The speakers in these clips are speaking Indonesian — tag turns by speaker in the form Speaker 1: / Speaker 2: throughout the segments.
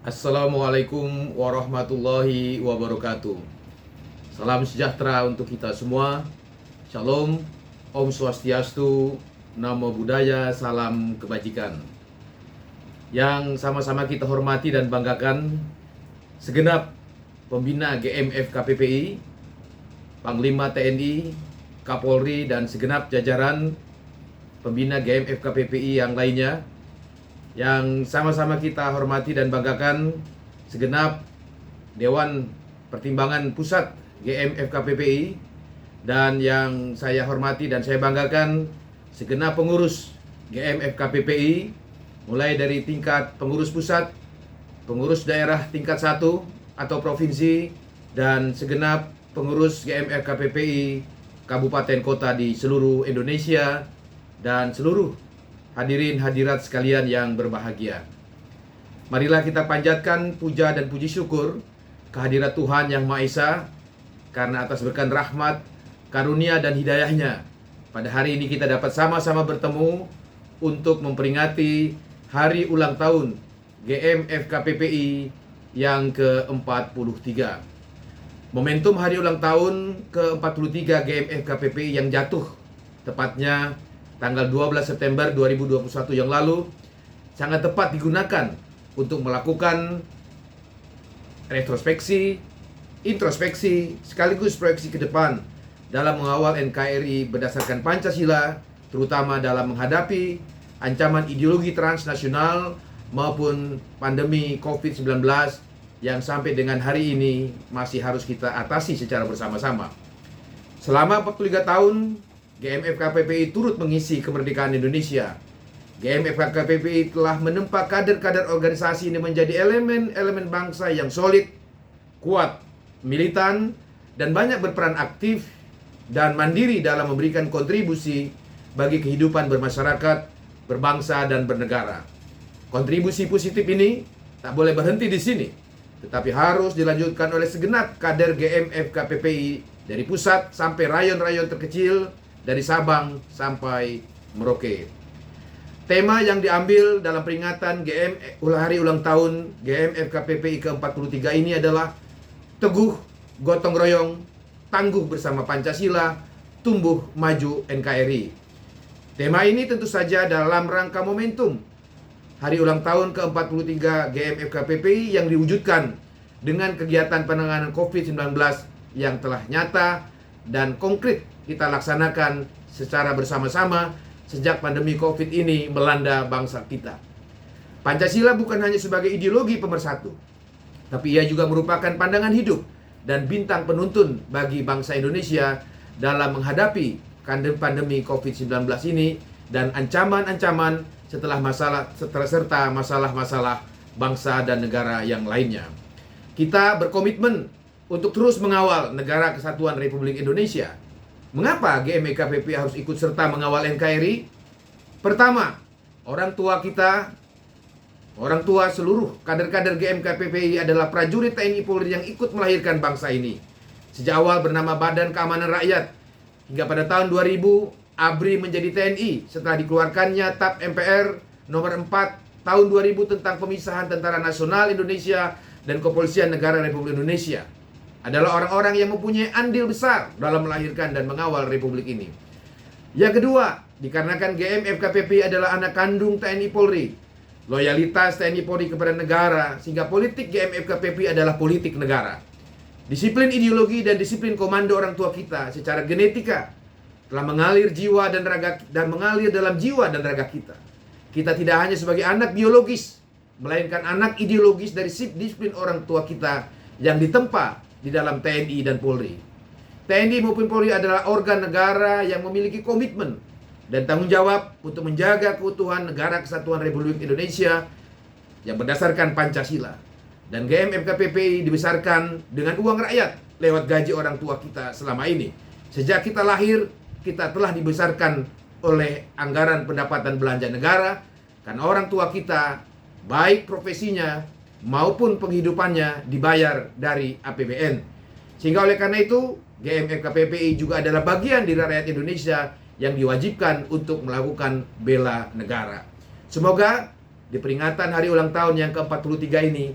Speaker 1: Assalamualaikum warahmatullahi wabarakatuh. Salam sejahtera untuk kita semua. Shalom, Om Swastiastu, Namo Buddhaya, salam kebajikan. Yang sama-sama kita hormati dan banggakan segenap pembina GMF KPPI, Panglima TNI, Kapolri, dan segenap jajaran pembina GMF KPPI yang lainnya. Yang sama-sama kita hormati dan banggakan segenap Dewan Pertimbangan Pusat GMF KPPI, dan yang saya hormati dan saya banggakan segenap pengurus GMF KPPI, mulai dari tingkat pengurus pusat, pengurus daerah tingkat 1 atau provinsi, dan segenap pengurus GMF KPPI kabupaten kota di seluruh Indonesia, dan seluruh hadirin hadirat sekalian yang berbahagia. Marilah kita panjatkan puja dan puji syukur kehadirat Tuhan Yang Maha Esa, karena atas berkat rahmat, karunia, dan hidayahnya pada hari ini kita dapat sama-sama bertemu untuk memperingati hari ulang tahun GMF KPPI yang ke-43. Momentum hari ulang tahun ke-43 GMF KPPI yang jatuh tepatnya tanggal 12 September 2021 yang lalu sangat tepat digunakan untuk melakukan retrospeksi, introspeksi, sekaligus proyeksi ke depan dalam mengawal NKRI berdasarkan Pancasila, terutama dalam menghadapi ancaman ideologi transnasional maupun pandemi COVID-19 yang sampai dengan hari ini masih harus kita atasi secara bersama-sama. Selama 43 tahun, GMF KPPI turut mengisi kemerdekaan Indonesia. GMF KPPI telah menempa kader-kader organisasi ini menjadi elemen-elemen bangsa yang solid, kuat, militan, dan banyak berperan aktif dan mandiri dalam memberikan kontribusi bagi kehidupan bermasyarakat, berbangsa, dan bernegara. Kontribusi positif ini tak boleh berhenti di sini, tetapi harus dilanjutkan oleh segenap kader GMF KPPI dari pusat sampai rayon-rayon terkecil, dari Sabang sampai Merauke. Tema yang diambil dalam peringatan hari ulang tahun GMF KPPI ke-43 ini adalah teguh, gotong royong, tangguh bersama Pancasila, tumbuh maju NKRI. Tema ini tentu saja dalam rangka momentum hari ulang tahun ke-43 GMF KPPI yang diwujudkan dengan kegiatan penanganan COVID-19 yang telah nyata dan konkret kita laksanakan secara bersama-sama sejak pandemi COVID ini melanda bangsa kita. Pancasila bukan hanya sebagai ideologi pemersatu, tapi ia juga merupakan pandangan hidup dan bintang penuntun bagi bangsa Indonesia dalam menghadapi pandemi COVID-19 ini dan ancaman-ancaman serta masalah-masalah bangsa dan negara yang lainnya. Kita berkomitmen untuk terus mengawal Negara Kesatuan Republik Indonesia. Mengapa GMF KPPI harus ikut serta mengawal NKRI? Pertama, orang tua seluruh kader-kader GMF KPPI adalah prajurit TNI Polri yang ikut melahirkan bangsa ini. Sejak awal bernama Badan Keamanan Rakyat, hingga pada tahun 2000 ABRI menjadi TNI setelah dikeluarkannya TAP MPR nomor 4 tahun 2000 tentang pemisahan Tentara Nasional Indonesia dan Kepolisian Negara Republik Indonesia. Adalah orang-orang yang mempunyai andil besar dalam melahirkan dan mengawal republik ini. Yang kedua, dikarenakan GMF KPPI adalah anak kandung TNI Polri. Loyalitas TNI Polri kepada negara, sehingga politik GMF KPPI adalah politik negara. Disiplin ideologi dan disiplin komando orang tua kita secara genetika telah mengalir jiwa dan mengalir dalam jiwa dan raga kita. Kita tidak hanya sebagai anak biologis, melainkan anak ideologis dari disiplin orang tua kita yang ditempa di dalam TNI dan Polri. TNI maupun Polri adalah organ negara yang memiliki komitmen dan tanggung jawab untuk menjaga keutuhan Negara Kesatuan Republik Indonesia yang berdasarkan Pancasila. Dan GMF KPPI dibesarkan dengan uang rakyat lewat gaji orang tua kita selama ini. Sejak kita lahir, kita telah dibesarkan oleh anggaran pendapatan belanja negara, karena orang tua kita baik profesinya maupun penghidupannya dibayar dari APBN. Sehingga oleh karena itu GMF KPPI juga adalah bagian dari rakyat Indonesia yang diwajibkan untuk melakukan bela negara. Semoga di peringatan hari ulang tahun yang ke-43 ini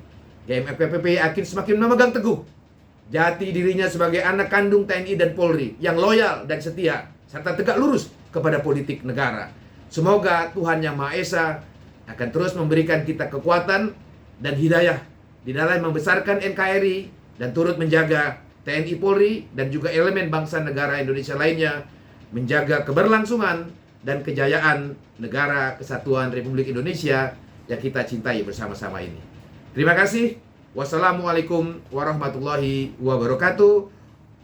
Speaker 1: GMFPPPI akan semakin memegang teguh jati dirinya sebagai anak kandung TNI dan Polri yang loyal dan setia serta tegak lurus kepada politik negara. Semoga Tuhan Yang Maha Esa akan terus memberikan kita kekuatan dan hidayah di dalam membesarkan NKRI dan turut menjaga TNI Polri dan juga elemen bangsa negara Indonesia lainnya menjaga keberlangsungan dan kejayaan negara kesatuan Republik Indonesia yang kita cintai bersama-sama ini. Terima kasih. Wassalamualaikum warahmatullahi wabarakatuh.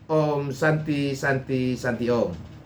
Speaker 1: Om Santi Santi Santi Om.